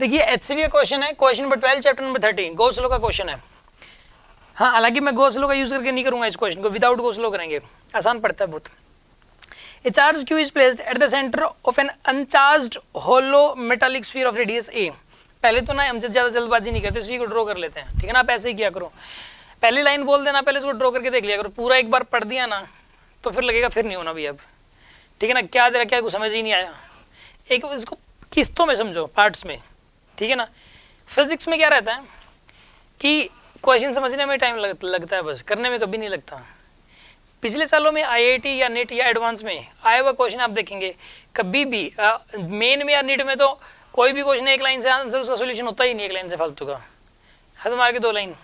देखिए HCV का question है, क्वेश्चन नंबर 12 चैप्टर नंबर 30 गोस्लो का क्वेश्चन है। हाँ, हालांकि मैं गोस्लो का यूज करके नहीं करूंगा इस क्वेश्चन को, विदाउट गोस्लो करेंगे, आसान पड़ता है बहुत। A charge q is placed at the center of an uncharged hollow metallic sphere of radius a। पहले तो ना हम ज़्यादा जल्दबाजी नहीं करते, इसी को ड्रॉ कर लेते हैं, ठीक है ना। आप ऐसे ही किया करो, पहली लाइन बोल देना, पहले इसको ड्रॉ करके देख लिया करो। पूरा एक बार पढ़ दिया ना तो फिर लगेगा फिर नहीं होना भी अब, ठीक है ना। क्या दे रहा, क्या कुछ समझ ही नहीं आया। एक इसको किस्तों में समझो, पार्ट्स में, ठीक है ना। फिजिक्स में क्या रहता है कि क्वेश्चन समझने में टाइम लगता है, बस करने में कभी नहीं लगता। पिछले सालों में IIT या नेट या एडवांस में आया हुआ क्वेश्चन आप देखेंगे, कभी भी मेन में या नीट में तो कोई भी क्वेश्चन एक लाइन से आंसर, उसका सोल्यूशन होता ही नहीं एक लाइन से फालतू का, है तुम्हारे 2 लाइन।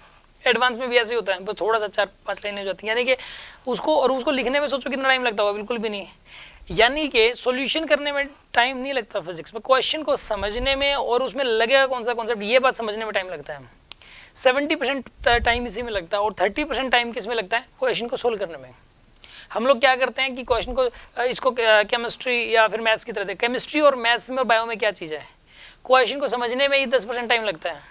एडवांस में भी ऐसे ही होता है, बस थोड़ा सा 4-5 लाइनें हो जाती हैं, यानी कि उसको लिखने में सोचो कितना टाइम लगता होगा, बिल्कुल भी नहीं। यानी कि सॉल्यूशन करने में टाइम नहीं लगता फिजिक्स में, क्वेश्चन को समझने में और उसमें लगेगा कौन सा कॉन्सेप्ट, ये बात समझने में टाइम लगता है। 70% टाइम इसी में लगता है और 30% टाइम किस में लगता है, क्वेश्चन को सोल्व करने में। हम लोग क्या करते हैं कि क्वेश्चन को इसको केमिस्ट्री या फिर मैथ्स की तरह देखें, केमिस्ट्री और मैथ्स में और बायो में क्या चीज़ है, क्वेश्चन को समझने में ही 10% टाइम लगता है,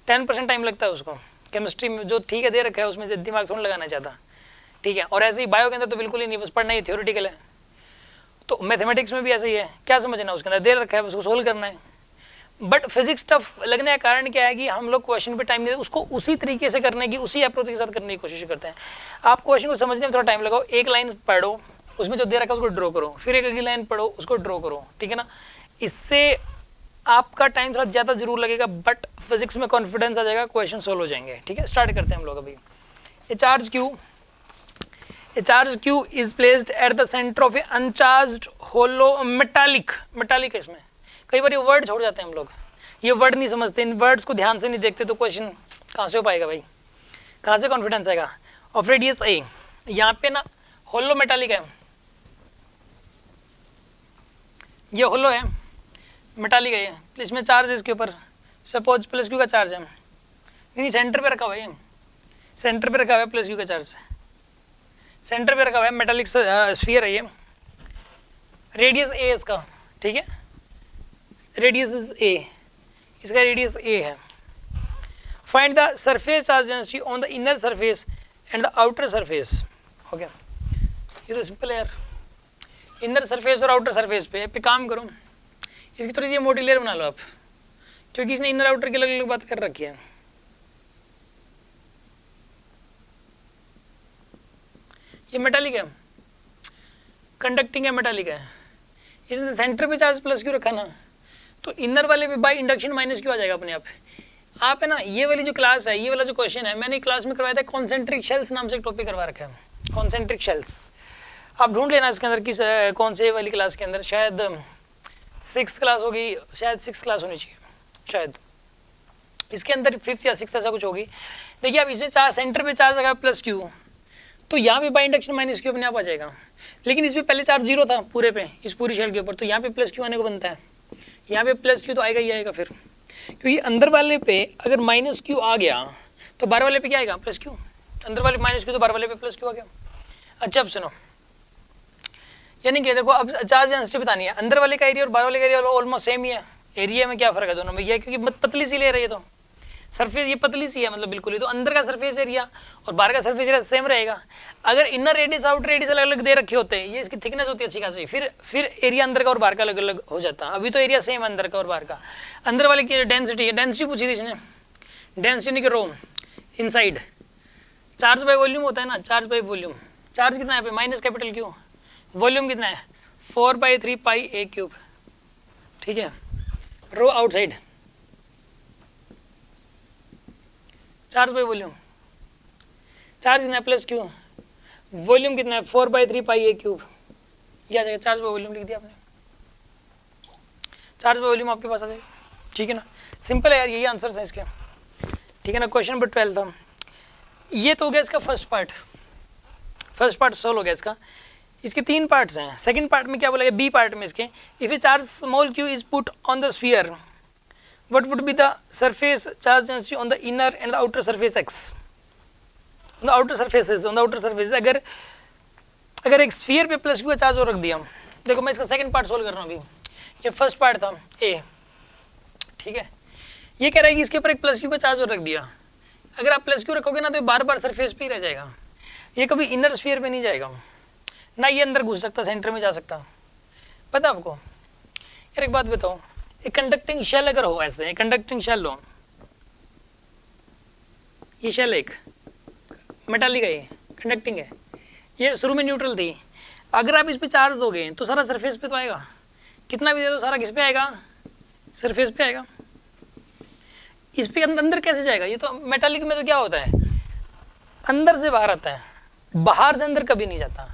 10% टाइम लगता है उसको। केमिस्ट्री में जो ठीक है दे रखा है उसमें दिमाग थोड़ा लगाना चाहता, ठीक है। और ऐसे ही बायो के अंदर तो बिल्कुल ही नहीं, बस पढ़ना ही थ्योरेटिकल है। तो मैथमेटिक्स में भी ऐसे ही है, क्या समझना उसके अंदर दे रखा है, उसको सोल्व करना है। बट फिजिक्स टफ लगने का कारण क्या है कि हम लोग क्वेश्चन पे टाइम नहीं देते, उसको उसी तरीके से करने की, उसी अप्रोच के साथ करने की कोशिश करते हैं। आप क्वेश्चन को समझने में थोड़ा टाइम लगाओ, एक लाइन पढ़ो, उसमें जो दे रखा है उसको ड्रॉ करो, फिर एक अगली लाइन पढ़ो, उसको ड्रॉ करो, ठीक है ना। इससे आपका टाइम थोड़ा ज़्यादा जरूर लगेगा, बट फिजिक्स में कॉन्फिडेंस आ जाएगा, क्वेश्चन सोल्व हो जाएंगे, ठीक है। स्टार्ट करते हैं हम लोग अभी। A charge Q is placed at the centre of a uncharged hollow metallic है। इसमें कई बार ये वर्ड छोड़ जाते हैं हम लोग, ये वर्ड नहीं समझते, इन वर्ड्स को ध्यान से नहीं देखते, तो क्वेश्चन कहाँ से हो पाएगा भाई, कहाँ से कॉन्फिडेंस आएगा। ऑफ रेडियस ए, यहाँ पे ना होलो मेटालिक है, ये होलो है, मेटालिक है, इसमें चार्ज है इसके ऊपर, सपोज प्लस क्यू का चार्ज है, नहीं सेंटर पे रखा हुआ है, सेंटर पे रखा हुआ है प्लस क्यू का चार्ज, सेंटर पे रखा हुआ है, मेटालिक स्फीयर है ये, रेडियस ए इसका, ठीक है, रेडियस ए, इसका रेडियस ए है। Find the surface charge density on the inner surface and the outer surface. हो गया, ये तो सिंपल है यार। इनर सरफेस और आउटर सरफेस पे काम करो, इसकी थोड़ी सी मोटी लेयर बना लो आप, क्योंकि इसने इनर आउटर की अलग अलग बात कर रखी है। ये मेटालिक है, कंडक्टिंग है, मेटालिक है, इसने सेंटर पे चार्ज प्लस क्यों रखा ना, तो इनर वाले पे बाय इंडक्शन माइनस क्यों आ जाएगा अपने आप है ना। ये वाली जो क्लास है, ये वाला जो क्वेश्चन है, मैंने क्लास में करवाया था, कॉन्सेंट्रिक शेल्स नाम से एक टॉपिक करवा रखा है, कॉन्सेंट्रिक शेल्स। आप ढूंढ लेना इसके अंदर किस कौन से वाली क्लास के अंदर, शायद 6th क्लास होगी, शायद 6th क्लास होनी चाहिए, शायद इसके अंदर 5th या 6th ऐसा कुछ होगी। देखिए अब इसमें चार्ज सेंटर पे चार्ज लगा प्लस क्यू, तो यहाँ पे बाय इंडक्शन माइनस क्यू अपने आप आ जाएगा, लेकिन इसमें पहले चार्ज 0 था पूरे पे, इस पूरी शेल के ऊपर, तो यहाँ पे प्लस क्यू आने को बनता है, यहाँ पे प्लस क्यू तो आएगा ही आएगा फिर, क्योंकि अंदर वाले पे अगर माइनस क्यू आ गया तो बाहर वाले पे क्या आएगा, प्लस क्यू, अंदर वाले माइनस क्यू तो बाहर वाले पे प्लस क्यू आ गया। अच्छा अब सुनो, यानी कि देखो अब चार्ज डेंसिटी बतानी है, अंदर वाले का एरिया और बाहर वाले का एरिया ऑलमोस्ट सेम ही है, एरिया में क्या फर्क है दोनों में, ये क्योंकि पतली सी ले रही है, तो सरफेस ये पतली सी है मतलब बिल्कुल ही, तो अंदर का सरफेस एरिया और बाहर का सरफेस एरिया सेम रहेगा। अगर इनर रेडियस आउटर रेडियस अलग अलग दे रखे होते हैं, ये इसकी थिकनेस होती है अच्छी खासी, फिर एरिया अंदर का और बाहर का अलग अलग हो जाता है। अभी तो एरिया सेम अंदर का और बाहर का। अंदर वाले की डेंसिटी है, डेंसिटी पूछी थी इसने, डेंसिटी के रो इनसाइड, चार्ज बाई वॉल्यूम होता है ना, चार्ज बाई वॉल्यूम, चार्ज कितना है पे माइनस कैपिटल क्यू, वॉल्यूम कितना है 4/3 पाई ए क्यूब, ठीक है। Rho outside, charge by volume, charge कितना है प्लस क्यू, वॉल्यूम कितना है 4/3 पाई ए क्यूब, ये आ जाएगा, चार्ज बाई वॉल्यूम लिख दिया आपने, चार्ज बाई वॉल्यूम आपके पास आ जाएगा, ठीक है ना। सिंपल है यार, यही आंसर है इसके, ठीक है ना। क्वेश्चन नंबर 12 था, ये तो हो गया इसका फर्स्ट पार्ट सोल्व हो गया इसका। इसके 3 पार्ट्स हैं। सेकंड पार्ट में क्या बोला गया, बी पार्ट में इसके, if A charge small Q is put on the sphere, what would be the surface charge density on the inner and the outer surface x, on the outer surfaces, अगर एक sphere पे plus Q का charge और रख दिया, देखो मैं इसका सेकंड पार्ट सोल्व कर रहा हूँ अभी, ये फर्स्ट पार्ट था ए, ठीक है। ये कह रहा है कि इसके ऊपर एक प्लस क्यू का चार्ज और रख दिया, अगर आप प्लस क्यू रखोगे ना तो बार बार सरफेस पे ही रह जाएगा, ये कभी इनर स्फीयर पे नहीं जाएगा, ना ये अंदर घुस सकता, सेंटर में जा सकता। पता आपको यार, एक बात बताओ, एक कंडक्टिंग शेल अगर हो, ऐसे एक कंडक्टिंग शेल लो, ये शेल एक मेटालिक है, ये कंडक्टिंग है, ये शुरू में न्यूट्रल थी, अगर आप इस पे चार्ज दोगे तो सारा सरफेस पे तो आएगा, कितना भी दे दो सारा किस पे आएगा, सरफेस पे आएगा। इस पे अंदर कैसे जाएगा, ये तो मेटालिक में तो क्या होता है, अंदर से बाहर आता है, बाहर से अंदर कभी नहीं जाता।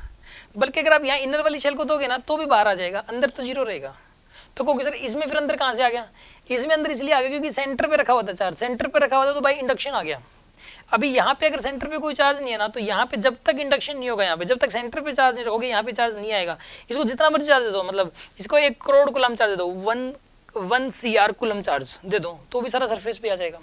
बल्कि अगर आप यहाँ इनर वाली शेल को दोगे ना तो भी बाहर आ जाएगा, अंदर तो जीरो रहेगा। तो कहोगे सर इसमें फिर अंदर कहाँ से आ गया, इसमें अंदर इसलिए आ गया क्योंकि सेंटर पे रखा हुआ था चार्ज, सेंटर पे रखा हुआ था तो भाई इंडक्शन आ गया। अभी यहाँ पे अगर सेंटर पे कोई चार्ज नहीं है ना, तो यहाँ पे जब तक इंडक्शन नहीं होगा, यहाँ पे जब तक सेंटर पे चार्ज नहीं रखोगे यहाँ पे चार्ज नहीं आएगा। इसको जितना मर्जी चार्ज दे दो, मतलब इसको 1 करोड़ कूलम चार्ज दे दो, 1 CR कूलम चार्ज दे दो तो भी सारा सरफेस पे आ जाएगा।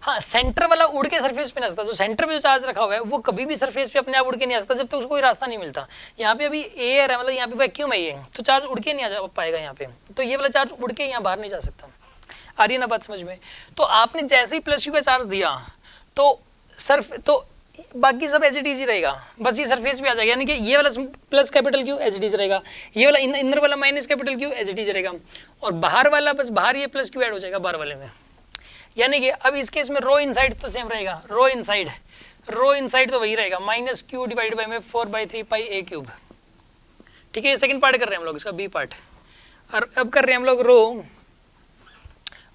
हाँ, सेंटर वाला उड़ के सरफेस पे नहीं आ सकता, जो सेंटर पे जो चार्ज रखा हुआ है वो कभी भी सरफेस पे अपने आप उड़ के नहीं आ सकता जब तक उसको कोई रास्ता नहीं मिलता। यहाँ पे अभी एयर है, मतलब यहाँ पे वैक्यूम है, ये तो चार्ज उड़ के नहीं आ पाएगा यहाँ पे, तो ये वाला चार्ज उड़ के यहाँ बाहर नहीं जा सकता। आ रही है ना बात समझ में। तो आपने जैसे ही प्लस क्यू का चार्ज दिया तो बाकी सब एज इट इज ही रहेगा, बस ये सरफेस पे आ जाएगा, यानी कि ये वाला plus capital Q as it is रहेगा, ये वाला इनर वाला minus capital Q as it is रहेगा, और बाहर वाला बस बाहर ये प्लस क्यू ऐड हो जाएगा बाहर वाले में। यानी कि अब इस केस में रो इनसाइड तो सेम रहेगा, रो इनसाइड तो वही रहेगा, माइनस क्यू डिवाइड बाई में 4/3 पाई a क्यूब। ठीक है, ये सेकंड पार्ट कर रहे हैं हम लोग, इसका बी पार्ट। और अब कर रहे हैं हम लोग रो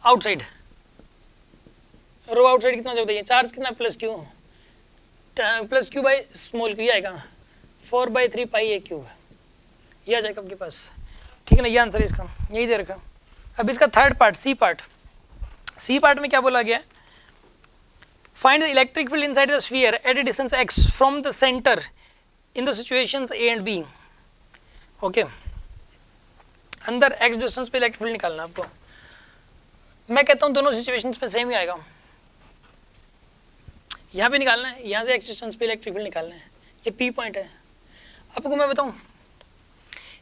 आउटसाइड। रो आउटसाइड कितना होता है, चार्ज कितना, plus Q by small Q आएगा 4/3 पाई a क्यूब, ये आ जाएगा आपके पास। ठीक है ना, ये आंसर है इसका, यही दे रखा। अब इसका थर्ड पार्ट, सी पार्ट में क्या बोला गया, find the electric field inside the sphere at a distance x from the centre in the situations a and b। Okay, अंदर x डिस्टेंस पे इलेक्ट्रिक फील्ड निकालना आपको। मैं कहता हूं दोनों सिचुएशंस पे सेम ही आएगा, यहाँ पे निकालना है, यहाँ से x डिस्टेंस पे इलेक्ट्रिक फील्ड निकालना है, ये p पॉइंट है। आपको मैं बताऊं,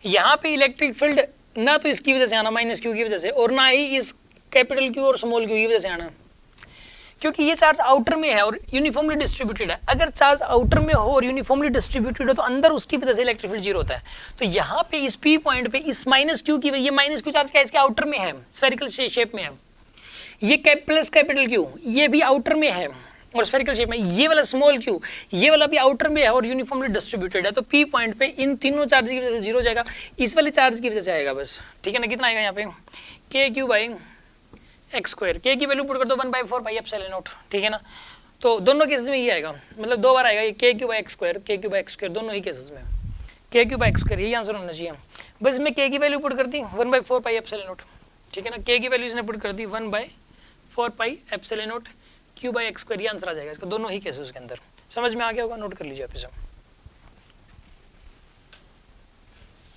यहाँ पे इलेक्ट्रिक फील्ड ना तो इसकी वजह से आना माइनस क्यू की वजह से, और ना ही इस कैपिटल क्यू और स्मॉल क्यू की वजह से आना, क्योंकि ये चार्ज आउटर में है और यूनिफॉर्मली डिस्ट्रीब्यूटेड है। अगर चार्ज आउटर में हो और यूनिफॉर्मली डिस्ट्रीब्यूटेड हो तो अंदर उसकी वजह से इलेक्ट्रिक फील्ड जीरो होता है। तो यहाँ पे इस पी पॉइंट पे इस माइनस क्यू की, ये माइनस क्यू चार्ज क्या है, इसके आउटर में है, स्फेरिकल शेप में है। ये प्लस कैपिटल क्यू ये भी आउटर में है और स्फेरिकल शेप में, ये वाला स्मॉल क्यू ये वाला भी आउटर में है और यूनिफॉर्मली डिस्ट्रीब्यूटेड है। तो पी पॉइंट पे इन तीनों चार्ज की वजह से जीरो हो जाएगा, इस वाले चार्ज की वजह से आएगा बस। ठीक है ना, कितना आएगा यहाँ पे k³ बाई एक्स स्क्वायर, के की वैल्यू पुट कर दो 1/4 पाई एप्सिलॉन नॉट। ठीक है ना, तो दोनों केसेस में ये आएगा, मतलब 2 बार आएगा ये k³ by x square, k³ by x square, दोनों ही केसेस में k³ बाई एक्स स्क्वायर, यही आंसर होना चाहिए। बस मैं k की वैल्यू पुट कर दी 1/4 पाई एप्सिलॉन नॉट। ठीक है ना, k की वैल्यू इसने पुट कर दी 1/4 pi epsilon not q by x square, ये आंसर आ जाएगा इसका, दोनों ही केसेस के अंदर। समझ में आ गया होगा, नोट कर लीजिए आप इसे।